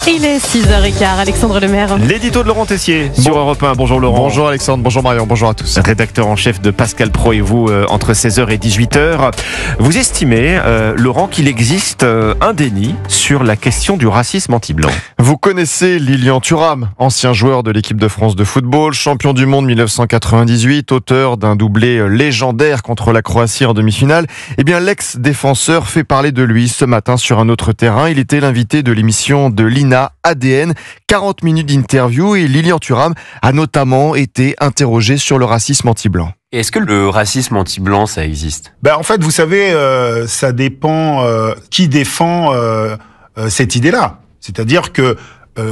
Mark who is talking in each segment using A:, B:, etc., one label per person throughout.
A: Il est 6h15, Alexandre Lemaire.
B: L'édito de Laurent Tessier sur Europe 1. Bonjour Laurent.
C: Bonjour Alexandre, bonjour Marion, bonjour à tous.
B: Rédacteur en chef de Pascal Pro et vous entre 16h et 18h. Vous estimez, Laurent, qu'il existe un déni sur la question du racisme anti-blanc.
C: Vous connaissez Lilian Thuram, ancien joueur de l'équipe de France de football, champion du monde 1998, auteur d'un doublé légendaire contre la Croatie en demi-finale. Eh bien, l'ex-défenseur fait parler de lui ce matin sur un autre terrain. Il était l'invité de l'émission de l'INA ADN, 40 minutes d'interview, et Lilian Thuram a notamment été interrogé sur le racisme anti-blanc.
D: Est-ce que le racisme anti-blanc, ça existe ?
E: En fait, vous savez, ça dépend qui défend cette idée-là. C'est-à-dire que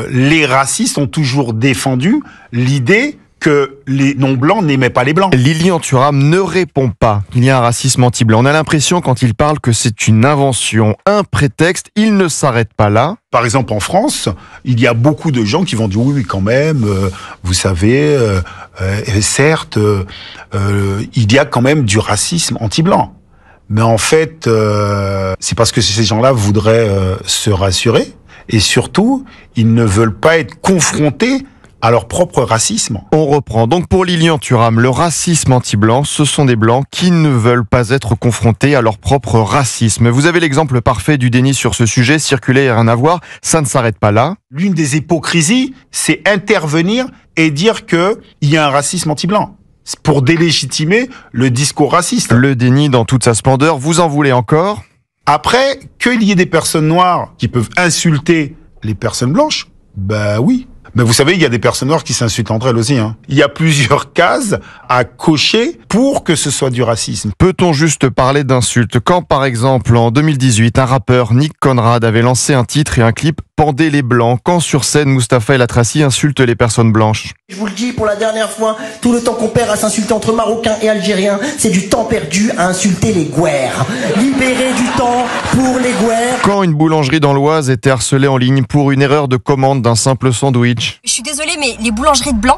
E: les racistes ont toujours défendu l'idée que les non-blancs n'aimaient pas les blancs.
C: Lilian Thuram ne répond pas qu'il y a un racisme anti-blanc. On a l'impression quand il parle que c'est une invention, un prétexte. Il ne s'arrête pas là.
E: Par exemple, en France, il y a beaucoup de gens qui vont dire oui, quand même, vous savez, certes, il y a quand même du racisme anti-blanc. Mais en fait, c'est parce que ces gens-là voudraient se rassurer. Et surtout, ils ne veulent pas être confrontés à leur propre racisme.
C: On reprend. Donc pour Lilian Thuram, le racisme anti-blanc, ce sont des blancs qui ne veulent pas être confrontés à leur propre racisme. Vous avez l'exemple parfait du déni sur ce sujet, circuler et rien à voir, ça ne s'arrête pas là.
E: L'une des hypocrisies, c'est intervenir et dire qu'il y a un racisme anti-blanc. C'est pour délégitimer le discours raciste.
C: Le déni dans toute sa splendeur, vous en voulez encore ?
E: Après, qu'il y ait des personnes noires qui peuvent insulter les personnes blanches, oui. Mais vous savez, il y a des personnes noires qui s'insultent entre elles aussi. Il y a plusieurs cases à cocher pour que ce soit du racisme.
C: Peut-on juste parler d'insultes quand, par exemple, en 2018, un rappeur, Nick Conrad, avait lancé un titre et un clip « Pendez les blancs » quand sur scène, Mustapha El Atrassi insulte les personnes blanches.
F: Je vous le dis pour la dernière fois, tout le temps qu'on perd à s'insulter entre Marocains et Algériens, c'est du temps perdu à insulter les Gouères. Libérez du temps pour les Gouères.
C: Quand une boulangerie dans l'Oise était harcelée en ligne pour une erreur de commande d'un simple sandwich.
G: Je suis désolée, mais les boulangeries de blanc,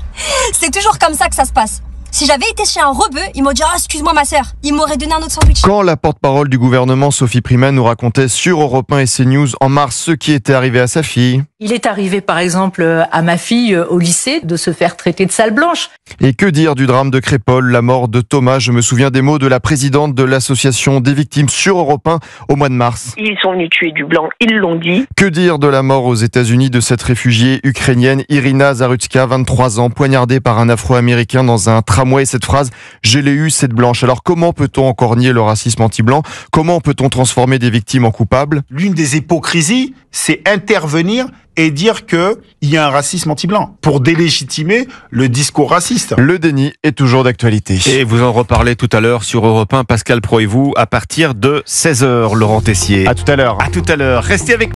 G: c'est toujours comme ça que ça se passe. Si j'avais été chez un rebeu, il m'aurait dit « Ah, excuse-moi ma sœur », il m'aurait donné un autre sandwich.
C: Quand la porte-parole du gouvernement, Sophie Primas, nous racontait sur Europe 1 et CNews en mars ce qui était arrivé à sa fille.
H: Il est arrivé par exemple à ma fille au lycée de se faire traiter de sale blanche.
C: Et que dire du drame de Crépol, la mort de Thomas? Je me souviens des mots de la présidente de l'association des victimes sur Europe 1 au mois de mars.
I: Ils sont venus tuer du blanc, ils l'ont dit.
C: Que dire de la mort aux États-Unis de cette réfugiée ukrainienne Irina Zarutska, 23 ans, poignardée par un Afro-Américain dans un tramway? Cette phrase, je l'ai eue, cette blanche. Alors comment peut-on encore nier le racisme anti-blanc? Comment peut-on transformer des victimes en coupables?
E: L'une des hypocrisies, c'est intervenir et dire qu'il y a un racisme anti-blanc pour délégitimer le discours raciste.
C: Le déni est toujours d'actualité.
B: Et vous en reparlez tout à l'heure sur Europe 1, Pascal Pro et vous, à partir de 16h, Laurent Tessier.
C: À tout à l'heure.
B: À tout à l'heure. Restez avec